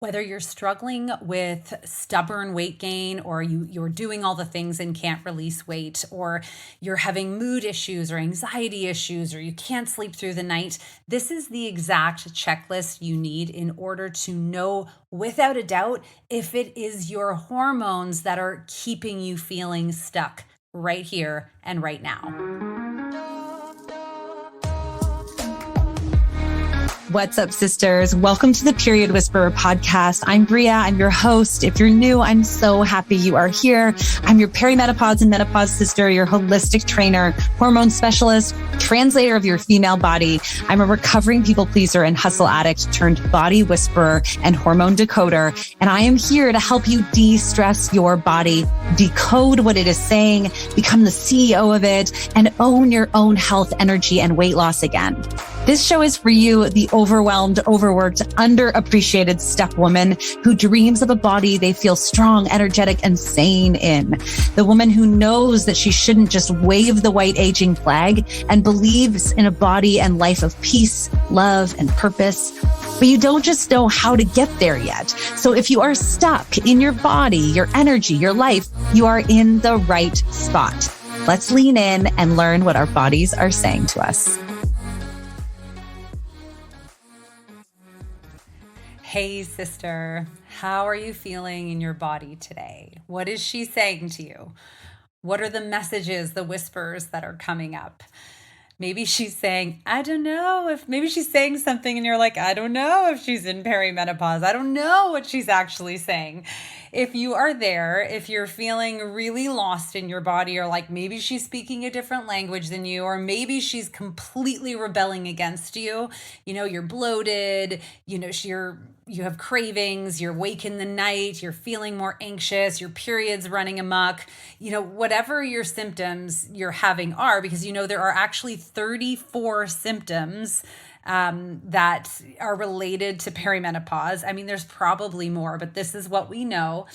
Whether you're struggling with stubborn weight gain or you're doing all the things and can't release weight, or you're having mood issues or anxiety issues, or you can't sleep through the night, this is the exact checklist you need in order to know without a doubt if it is your hormones that are keeping you feeling stuck right here and right now. What's up, sisters? Welcome to the Period Whisperer podcast. I'm Bria. I'm your host. If you're new, I'm so happy you are here. I'm your perimenopause and menopause sister, your holistic trainer, hormone specialist, translator of your female body. I'm a recovering people pleaser and hustle addict turned body whisperer and hormone decoder. And I am here to help you de-stress your body, decode what it is saying, become the CEO of it, and own your own health, energy, and weight loss again. This show is for you, the overwhelmed, overworked, underappreciated step woman who dreams of a body they feel strong, energetic, and sane in. The woman who knows that she shouldn't just wave the white aging flag and believes in a body and life of peace, love, and purpose. But you don't just know how to get there yet. So if you are stuck in your body, your energy, your life, you are in the right spot. Let's lean in and learn what our bodies are saying to us. Hey, sister, how are you feeling in your body today? What is she saying to you? What are the messages, the whispers that are coming up? Maybe she's saying, I don't know if, maybe she's saying something and you're like, I don't know if she's in perimenopause. I don't know what she's actually saying. If you are there, if you're feeling really lost in your body, or like maybe she's speaking a different language than you, or maybe she's completely rebelling against you, you're bloated, you have cravings, you're awake in the night, you're feeling more anxious, your period's running amok, whatever your symptoms you're having are, because there are actually 34 symptoms that are related to perimenopause. I mean, there's probably more, but this is what we know.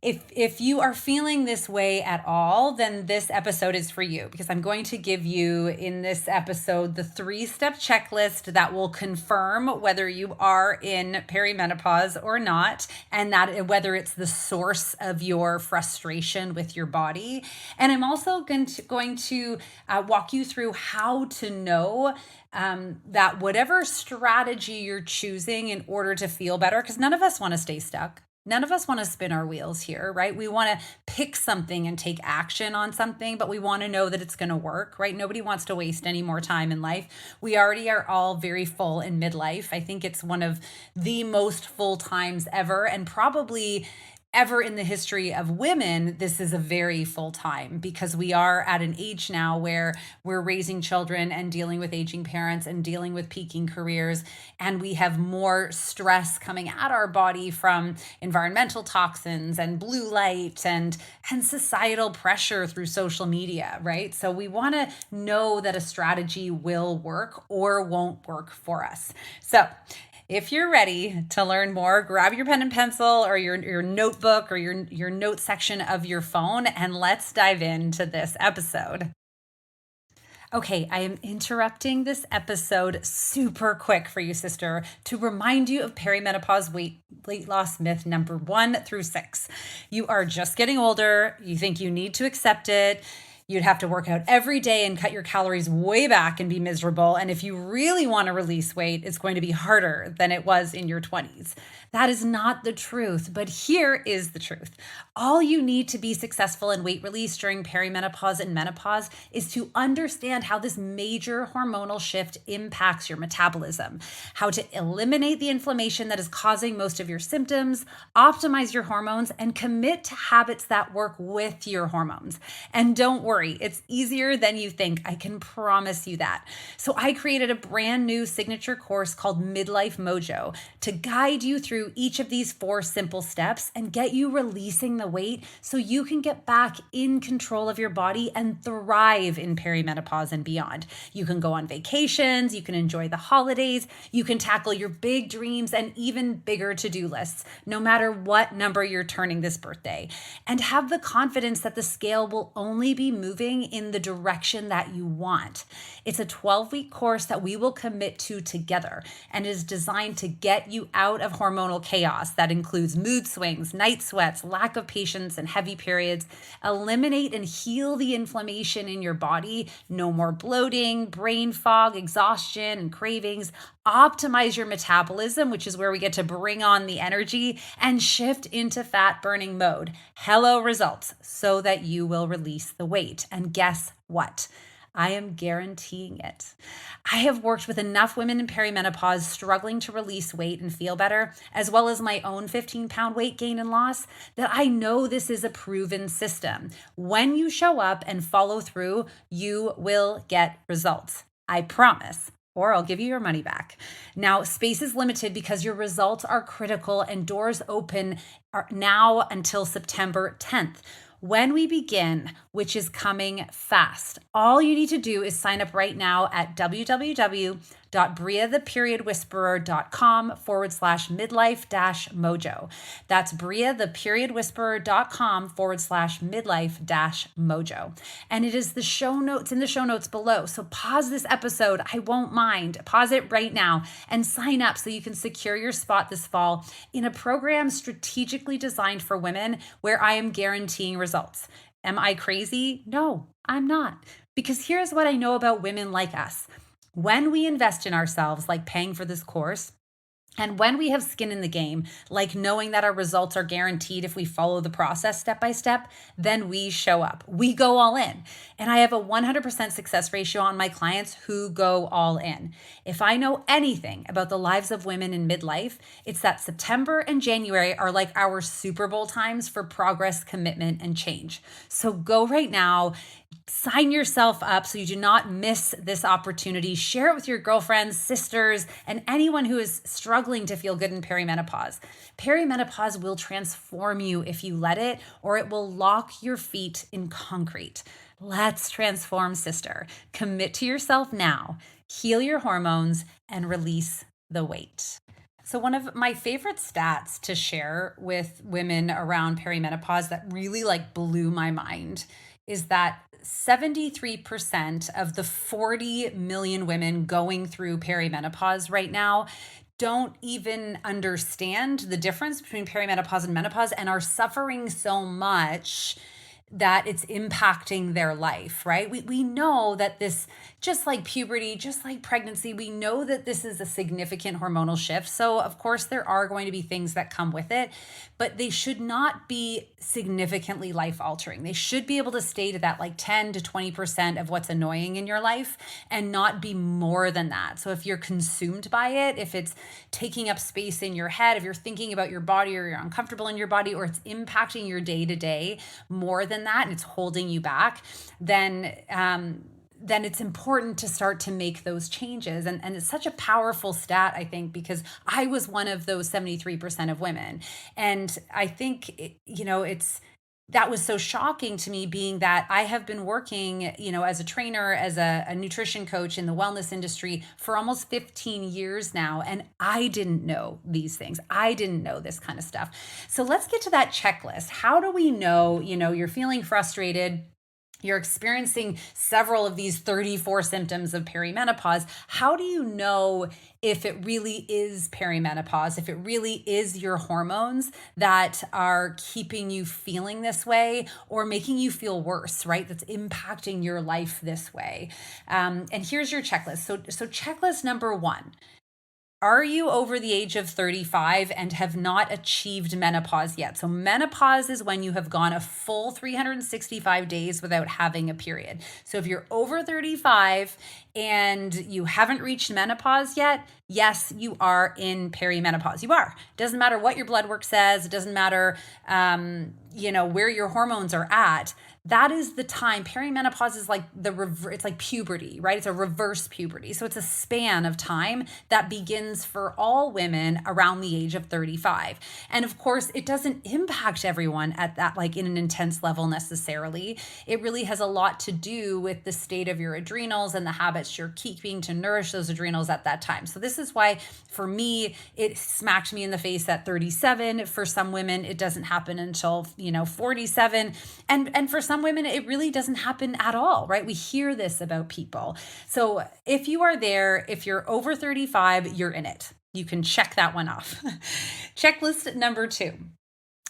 If you are feeling this way at all, then this episode is for you, because I'm going to give you in this episode the 3-step checklist that will confirm whether you are in perimenopause or not, and that whether it's the source of your frustration with your body. And I'm also going to walk you through how to know that whatever strategy you're choosing in order to feel better, because none of us want to stay stuck. None of us want to spin our wheels here, right? We want to pick something and take action on something, but we want to know that it's going to work, right? Nobody wants to waste any more time in life. We already are all very full in midlife. I think it's one of the most full times ever, and probably ever in the history of women. This is a very full time, because we are at an age now where we're raising children and dealing with aging parents and dealing with peaking careers. And we have more stress coming at our body from environmental toxins and blue light and societal pressure through social media, right? So we want to know that a strategy will work or won't work for us. So if you're ready to learn more, grab your pen and pencil or your notebook or your note section of your phone, and let's dive into this episode. Okay, I am interrupting this episode super quick for you, sister, to remind you of perimenopause weight loss myth number 1 through 6. You are just getting older. You think you need to accept it. You'd have to work out every day and cut your calories way back and be miserable. And if you really want to release weight, it's going to be harder than it was in your 20s. That is not the truth, but here is the truth. All you need to be successful in weight release during perimenopause and menopause is to understand how this major hormonal shift impacts your metabolism, how to eliminate the inflammation that is causing most of your symptoms, optimize your hormones, and commit to habits that work with your hormones. And don't worry, it's easier than you think. I can promise you that. So I created a brand new signature course called Midlife Mojo to guide you through each of these 4 simple steps and get you releasing the weight so you can get back in control of your body and thrive in perimenopause and beyond. You can go on vacations, you can enjoy the holidays, you can tackle your big dreams and even bigger to-do lists, no matter what number you're turning this birthday, and have the confidence that the scale will only be moving moving in the direction that you want. It's a 12-week course that we will commit to together and is designed to get you out of hormonal chaos that includes mood swings, night sweats, lack of patience, and heavy periods. Eliminate and heal the inflammation in your body. No more bloating, brain fog, exhaustion, and cravings. Optimize your metabolism, which is where we get to bring on the energy, and shift into fat burning mode. Hello results, so that you will release the weight. And guess what? I am guaranteeing it. I have worked with enough women in perimenopause struggling to release weight and feel better, as well as my own 15-pound weight gain and loss, that I know this is a proven system. When you show up and follow through, you will get results. I promise. Or I'll give you your money back. Now, space is limited because your results are critical and doors open now until September 10th. When we begin, which is coming fast, all you need to do is sign up right now at www.briatheperiodwhisperer.com/midlife-mojo. That's briatheperiodwhisperer.com/midlife-mojo. And it is the show notes in the show notes below. So pause this episode. I won't mind. Pause it right now and sign up so you can secure your spot this fall in a program strategically designed for women where I am guaranteeing results. Am I crazy? No, I'm not. Because here's what I know about women like us. When we invest in ourselves, like paying for this course, and when we have skin in the game, like knowing that our results are guaranteed if we follow the process step by step, then we show up. We go all in. And I have a 100% success ratio on my clients who go all in. If I know anything about the lives of women in midlife, it's that September and January are like our Super Bowl times for progress, commitment, and change. So go right now. Sign yourself up so you do not miss this opportunity. Share it with your girlfriends, sisters, and anyone who is struggling to feel good in perimenopause. Perimenopause will transform you if you let it, or it will lock your feet in concrete. Let's transform, sister. Commit to yourself now, heal your hormones, and release the weight. So one of my favorite stats to share with women around perimenopause that really blew my mind is that 73% of the 40 million women going through perimenopause right now don't even understand the difference between perimenopause and menopause and are suffering so much that it's impacting their life, right? We know that this, just like puberty, just like pregnancy, we know that this is a significant hormonal shift. So of course there are going to be things that come with it, but they should not be significantly life altering. They should be able to stay to that 10 to 20% of what's annoying in your life and not be more than that. So if you're consumed by it, if it's taking up space in your head, if you're thinking about your body or you're uncomfortable in your body, or it's impacting your day to day more than that and it's holding you back, then it's important to start to make those changes. And it's such a powerful stat, I think, because I was one of those 73% of women. And I think, that was so shocking to me, being that I have been working, as a trainer, as a nutrition coach in the wellness industry for almost 15 years now. And I didn't know these things. I didn't know this kind of stuff. So let's get to that checklist. How do we know, you're feeling frustrated, you're experiencing several of these 34 symptoms of perimenopause? How do you know if it really is perimenopause, if it really is your hormones that are keeping you feeling this way or making you feel worse, right? That's impacting your life this way. And here's your checklist. So checklist number 1. Are you over the age of 35 and have not achieved menopause yet? So menopause is when you have gone a full 365 days without having a period. So if you're over 35 and you haven't reached menopause yet, yes, you are in perimenopause. You are. It doesn't matter what your blood work says. It doesn't matter, where your hormones are at. That is the time. Perimenopause is it's like puberty, right? It's a reverse puberty. So it's a span of time that begins for all women around the age of 35. And of course, it doesn't impact everyone at that, in an intense level necessarily. It really has a lot to do with the state of your adrenals and the habits you're keeping to nourish those adrenals at that time. So this is why, for me, it smacked me in the face at 37. For some women, it doesn't happen until, 47. And for some some women, it really doesn't happen at all, right? We hear this about people. So if you are there, if you're over 35, you're in it. You can check that one off. Checklist number 2.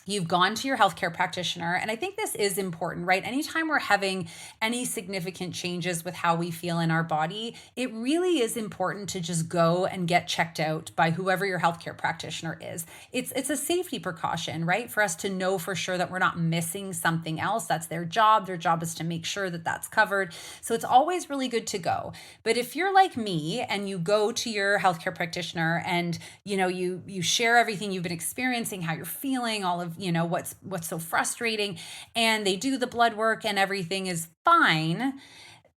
You've gone to your healthcare practitioner. And I think this is important, right? Anytime we're having any significant changes with how we feel in our body, it really is important to just go and get checked out by whoever your healthcare practitioner is. It's a safety precaution, right? For us to know for sure that we're not missing something else. That's their job. Their job is to make sure that that's covered. So it's always really good to go. But if you're like me and you go to your healthcare practitioner and, you share everything you've been experiencing, how you're feeling, all of what's so frustrating, and they do the blood work and everything is fine,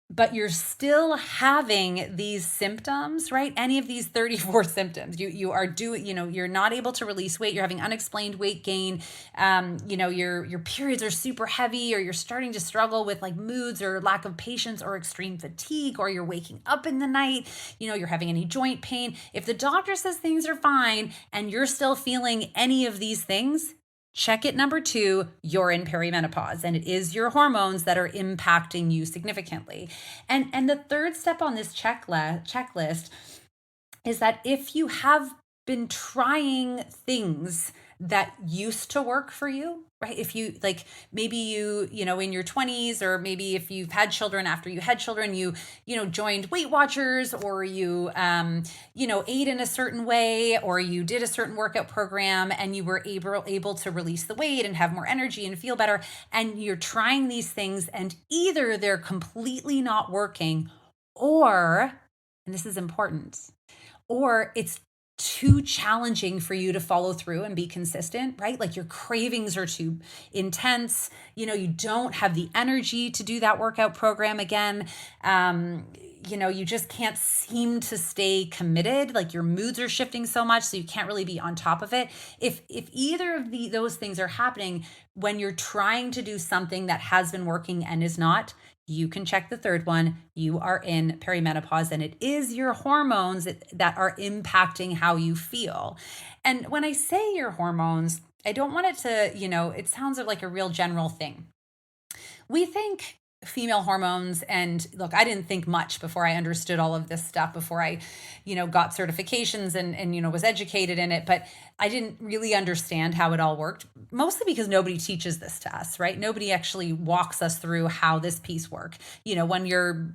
but you're still having these symptoms, right? Any of these 34 symptoms, you are doing, you're not able to release weight, you're having unexplained weight gain, your periods are super heavy, or you're starting to struggle with like moods or lack of patience or extreme fatigue, or you're waking up in the night, you're having any joint pain. If the doctor says things are fine and you're still feeling any of these things, check it number 2, you're in perimenopause, and it is your hormones that are impacting you significantly. And the third step on this checklist is that if you have been trying things that used to work for you, right? If you like, maybe you in your 20s, or maybe if you've had children, after you had children, you joined Weight Watchers, or you ate in a certain way, or you did a certain workout program and you were able to release the weight and have more energy and feel better. And you're trying these things and either they're completely not working, or, and this is important, or it's too challenging for you to follow through and be consistent, right? Like your cravings are too intense. You don't have the energy to do that workout program again. You just can't seem to stay committed. Like your moods are shifting so much, so you can't really be on top of it. If either of those things are happening when you're trying to do something that has been working and is not, you can check the third one. You are in perimenopause, and it is your hormones that are impacting how you feel. And when I say your hormones, I don't want it to, it sounds like a real general thing. We think female hormones, and look, I didn't think much before I understood all of this stuff, before I, got certifications and was educated in it, but I didn't really understand how it all worked, mostly because nobody teaches this to us, right? Nobody actually walks us through how this piece works. When you're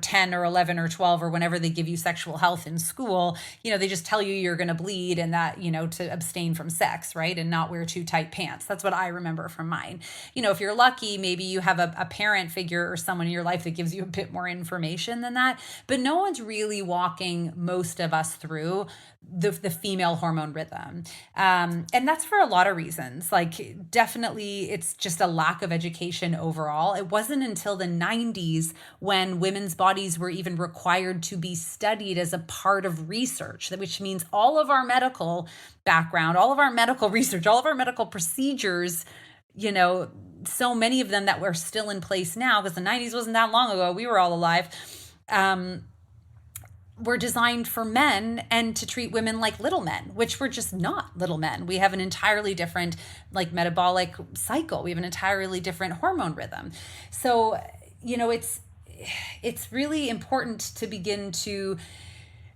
10 or 11 or 12, or whenever they give you sexual health in school, they just tell you you're going to bleed and that, to abstain from sex, right? And not wear too tight pants. That's what I remember from mine. If you're lucky, maybe you have a parent figure or someone in your life that gives you a bit more information than that, but no one's really walking most of us through the female hormone rhythm. And that's for a lot of reasons. Like, definitely it's just a lack of education overall. It wasn't until the 90s when women's bodies were even required to be studied as a part of research, which means all of our medical background, all of our medical research, all of our medical procedures, so many of them that were still in place now, because the 90s wasn't that long ago, we were all alive, were designed for men and to treat women like little men, which we're just not little men. We have an entirely different metabolic cycle. We have an entirely different hormone rhythm. So, it's really important to begin to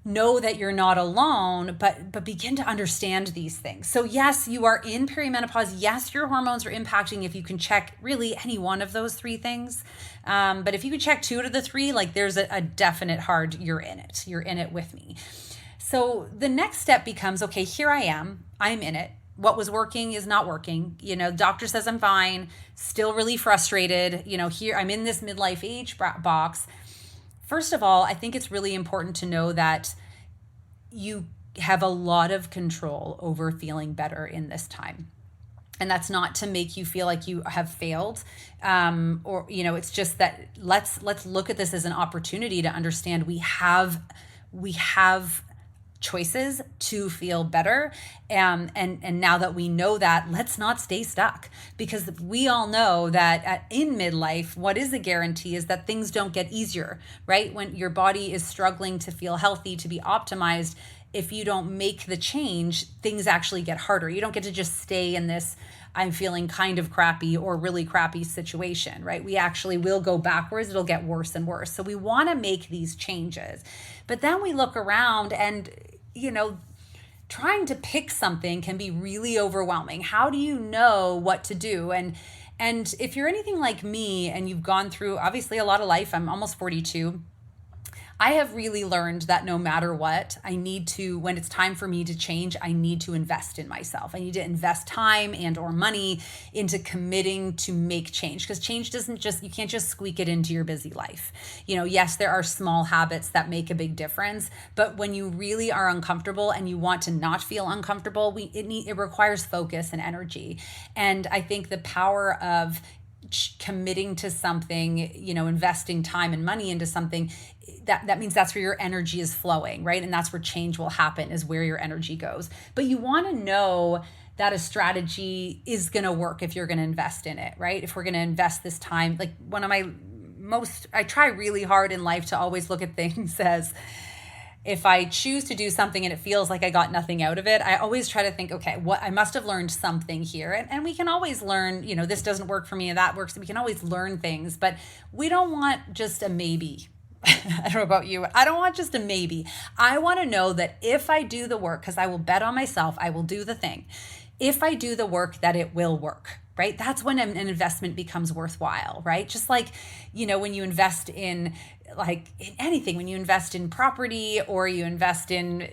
know that you're not alone, but begin to understand these things. So yes, you are in perimenopause. Yes, your hormones are impacting if you can check really any one of those 3 things. But if you can check 2 out of the 3, there's a definite hard, you're in it. You're in it with me. So the next step becomes, okay, here I am. I'm in it. What was working is not working. Doctor says I'm fine, still really frustrated. Here I'm in this midlife age box. First of all, I think it's really important to know that you have a lot of control over feeling better in this time. And that's not to make you feel like you have failed, or it's just that let's look at this as an opportunity to understand we have choices to feel better. And now that we know that, let's not stay stuck, because we all know that in midlife, what is a guarantee is that things don't get easier, right? When your body is struggling to feel healthy, to be optimized, if you don't make the change, things actually get harder. You don't get to just stay in this I'm feeling kind of crappy or really crappy situation, right? We actually will go backwards. It'll get worse and worse. So we want to make these changes. But then we look around and, trying to pick something can be really overwhelming. How do you know what to do? And if you're anything like me and you've gone through obviously a lot of life, I'm almost 42. I have really learned that no matter what, I need to, when it's time for me to change, I need to invest in myself. I need to invest time and or money into committing to make change, because change doesn't just, you can't just squeak it into your busy life. Yes, there are small habits that make a big difference, but when you really are uncomfortable and you want to not feel uncomfortable, it requires focus and energy. And I think the power of committing to something, investing time and money into something, that means that's where your energy is flowing, right? And that's where change will happen, is where your energy goes. But you want to know that a strategy is going to work if you're going to invest in it, right? If we're going to invest this time, like I try really hard in life to always look at things as, if I choose to do something and it feels like I got nothing out of it, I always try to think, okay, I must have learned something here. And we can always learn, this doesn't work for me and that works. We can always learn things, but we don't want just a maybe. I don't know about you. I don't want just a maybe. I want to know that if I do the work, because I will bet on myself, I will do the thing. If I do the work, that it will work. Right? That's when an investment becomes worthwhile, right? Just like, when you invest in anything, when you invest in property or you invest in,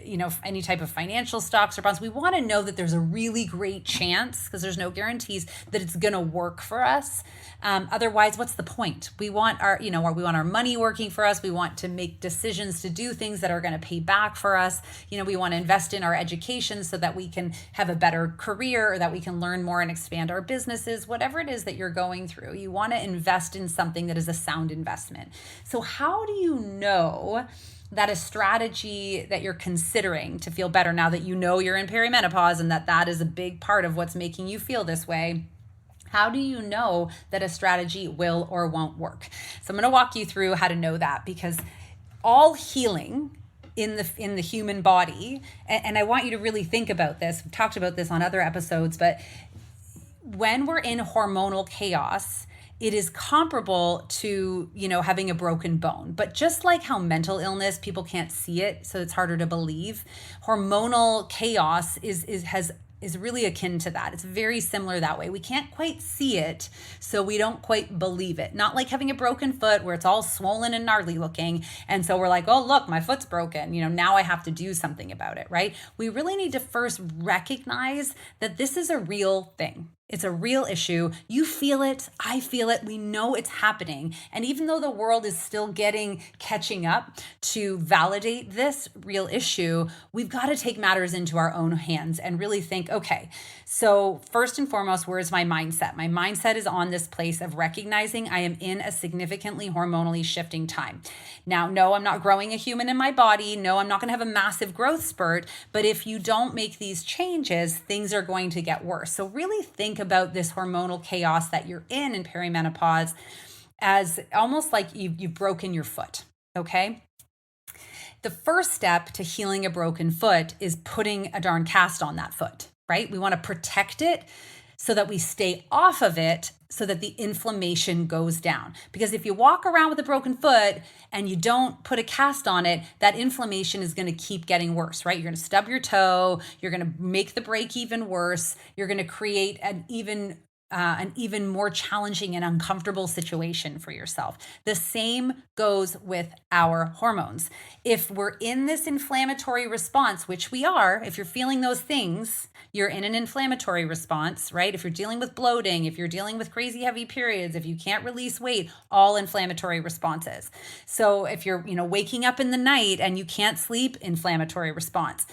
any type of financial stocks or bonds, we want to know that there's a really great chance, because there's no guarantees, that it's going to work for us. Otherwise, what's the point? We want we want our money working for us. We want to make decisions to do things that are going to pay back for us. We want to invest in our education so that we can have a better career, or that we can learn more and expand our businesses, whatever it is that you're going through. You want to invest in something that is a sound investment. So how do you know that a strategy that you're considering to feel better, now that you're in perimenopause and that is a big part of what's making you feel this way, how do you know that a strategy will or won't work? So I'm going to walk you through how to know that, because all healing in the human body, and I want you to really think about this. We've talked about this on other episodes, but when we're in hormonal chaos, it is comparable to, having a broken bone. But just like how mental illness, people can't see it, so it's harder to believe, hormonal chaos is really akin to that. It's very similar that way. We can't quite see it, so we don't quite believe it. Not like having a broken foot where it's all swollen and gnarly looking, and so we're like, oh, look, my foot's broken. Now I have to do something about it, right? We really need to first recognize that this is a real thing. It's a real issue. You feel it. I feel it. We know it's happening. And even though the world is still catching up to validate this real issue, we've got to take matters into our own hands and really think, okay, so first and foremost, where is my mindset? My mindset is on this place of recognizing I am in a significantly hormonally shifting time. Now, no, I'm not growing a human in my body. No, I'm not going to have a massive growth spurt. But if you don't make these changes, things are going to get worse. So really think about this hormonal chaos that you're in perimenopause as almost like you've broken your foot, okay? The first step to healing a broken foot is putting a darn cast on that foot, right? We want to protect it so that we stay off of it, so that the inflammation goes down. Because if you walk around with a broken foot and you don't put a cast on it, that inflammation is going to keep getting worse, right? You're going to stub your toe. You're going to make the break even worse. You're going to create an even more challenging and uncomfortable situation for yourself. The same goes with our hormones. If we're in this inflammatory response, which we are, if you're feeling those things, you're in an inflammatory response, right? If you're dealing with bloating, if you're dealing with crazy heavy periods, if you can't release weight, all inflammatory responses. So if you're, waking up in the night and you can't sleep, inflammatory response.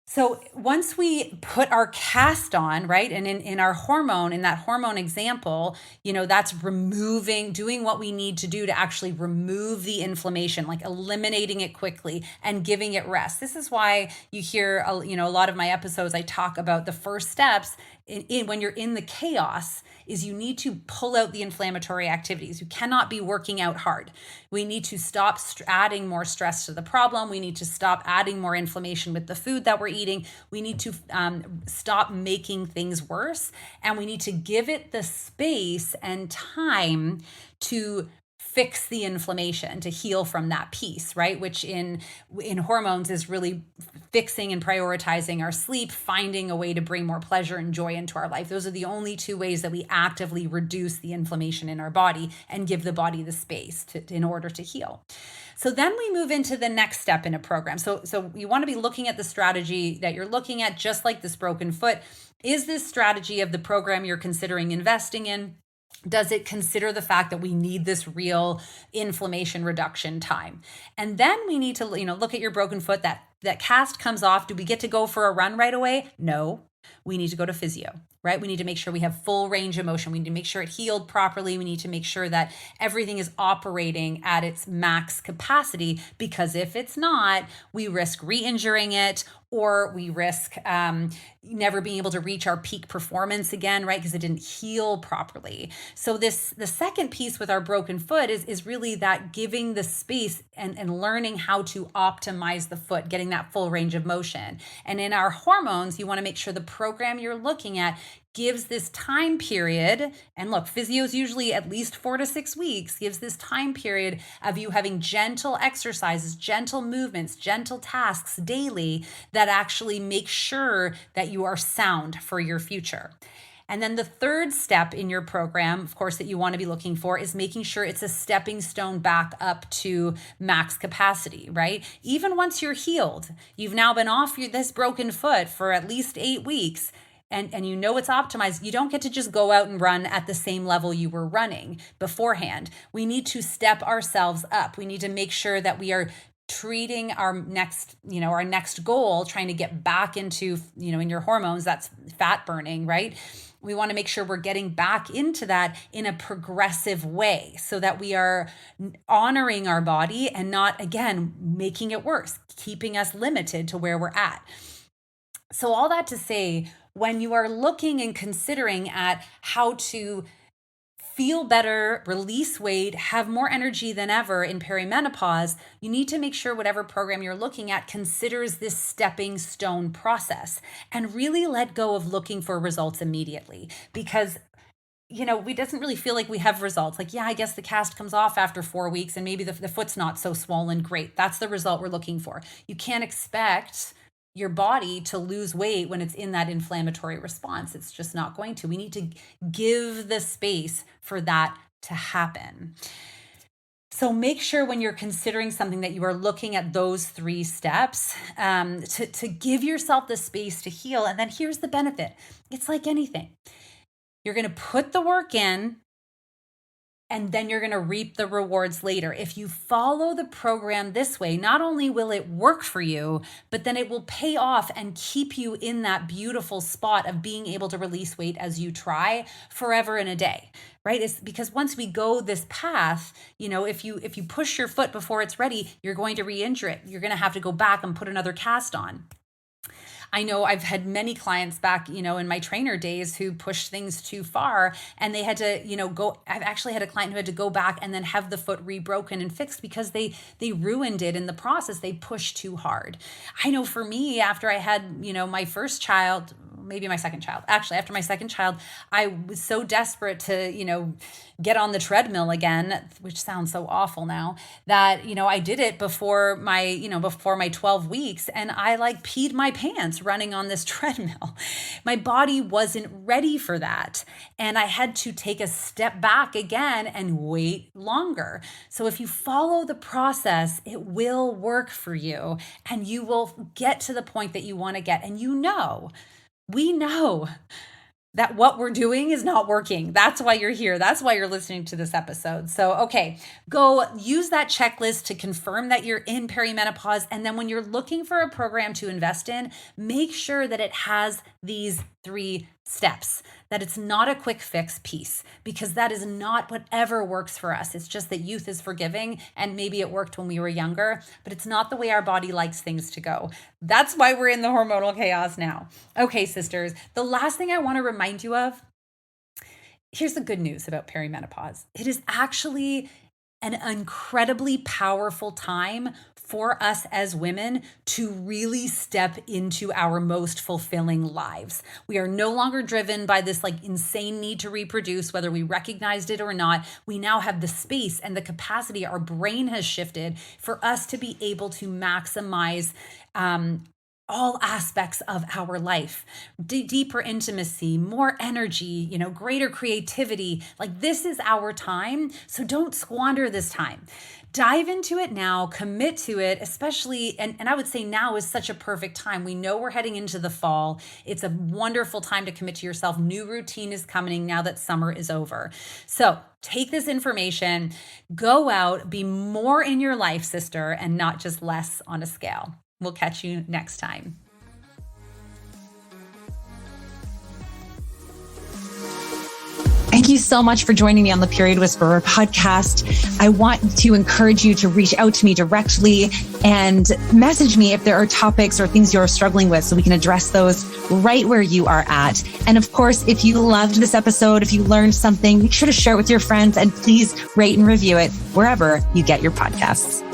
So once we put our cast on, right, and in that hormone example, that's doing what we need to do to actually remove the inflammation, like eliminating it quickly and giving it rest. This is why you hear, a lot of my episodes, I talk about the first steps when you're in the chaos is you need to pull out the inflammatory activities. You cannot be working out hard. We need to stop adding more stress to the problem. We need to stop adding more inflammation with the food that we're eating. We need to stop making things worse. And we need to give it the space and time to fix the inflammation, to heal from that piece, right? Which in hormones is really fixing and prioritizing our sleep, finding a way to bring more pleasure and joy into our life. Those are the only two ways that we actively reduce the inflammation in our body and give the body the space in order to heal. So then we move into the next step in a program. So you want to be looking at the strategy that you're looking at, just like this broken foot. Is this strategy of the program you're considering investing in? Does it consider the fact that we need this real inflammation reduction time? And then we need to, look at your broken foot. That cast comes off. Do we get to go for a run right away? No. We need to go to physio, right? We need to make sure we have full range of motion. We need to make sure it healed properly. We need to make sure that everything is operating at its max capacity, because if it's not, we risk re-injuring it, or we risk never being able to reach our peak performance again, right? Because it didn't heal properly. So the second piece with our broken foot is really that giving the space and learning how to optimize the foot, getting that full range of motion. And in our hormones, you want to make sure the program you're looking at gives this time period, and look, physio is usually at least 4 to 6 weeks, gives this time period of you having gentle exercises, gentle movements, gentle tasks daily that actually make sure that you are sound for your future. And then the third step in your program, of course, that you want to be looking for is making sure it's a stepping stone back up to max capacity, right? Even once you're healed, you've now been off this broken foot for at least 8 weeks, and you know it's optimized, you don't get to just go out and run at the same level you were running beforehand. We need to step ourselves up. We need to make sure that we are treating our next goal, trying to get back into, in your hormones, that's fat burning, right? We want to make sure we're getting back into that in a progressive way so that we are honoring our body and not, again, making it worse, keeping us limited to where we're at. So all that to say, when you are looking and considering at how to feel better, release weight, have more energy than ever in perimenopause, you need to make sure whatever program you're looking at considers this stepping stone process and really let go of looking for results immediately, because we doesn't really feel like we have results. Like, yeah, I guess the cast comes off after 4 weeks and maybe the foot's not so swollen. Great. That's the result we're looking for. You can't expect your body to lose weight when it's in that inflammatory response. It's just not going to. We need to give the space for that to happen. So make sure when you're considering something that you are looking at those 3 steps to give yourself the space to heal. And then here's the benefit. It's like anything. You're going to put the work in, and then you're going to reap the rewards later. If you follow the program this way, not only will it work for you, but then it will pay off and keep you in that beautiful spot of being able to release weight as you try forever and a day, right? It's because once we go this path, if you push your foot before it's ready, you're going to re-injure it. You're going to have to go back and put another cast on. I know I've had many clients back, in my trainer days who pushed things too far, and they had to, go. I've actually had a client who had to go back and then have the foot re-broken and fixed because they ruined it in the process. They pushed too hard. I know for me, after I had, my first child, maybe my second child, actually after my second child, I was so desperate to, get on the treadmill again, which sounds so awful now, that, I did it before my 12 weeks, and I peed my pants running on this treadmill. My body wasn't ready for that. And I had to take a step back again and wait longer. So if you follow the process, it will work for you and you will get to the point that you want to get. And we know that what we're doing is not working. That's why you're here. That's why you're listening to this episode. So, okay, go use that checklist to confirm that you're in perimenopause. And then when you're looking for a program to invest in, make sure that it has these 3 steps, that it's not a quick fix piece, because that is not whatever works for us. It's just that youth is forgiving, and maybe it worked when we were younger, but it's not the way our body likes things to go. That's why we're in the hormonal chaos now. Okay, sisters, the last thing I want to remind you of, here's the good news about perimenopause. It is actually an incredibly powerful time for us as women to really step into our most fulfilling lives. We are no longer driven by this insane need to reproduce, whether we recognized it or not. We now have the space and the capacity. Our brain has shifted for us to be able to maximize all aspects of our life, deeper intimacy, more energy, greater creativity. This is our time. So don't squander this time. Dive into it now, commit to it, especially, and I would say now is such a perfect time. We know we're heading into the fall. It's a wonderful time to commit to yourself. New routine is coming now that summer is over. So take this information, go out, be more in your life, sister, and not just less on a scale. We'll catch you next time. Thank you so much for joining me on the Period Whisperer podcast. I want to encourage you to reach out to me directly and message me if there are topics or things you're struggling with so we can address those right where you are at. And of course, if you loved this episode, if you learned something, make sure to share it with your friends and please rate and review it wherever you get your podcasts.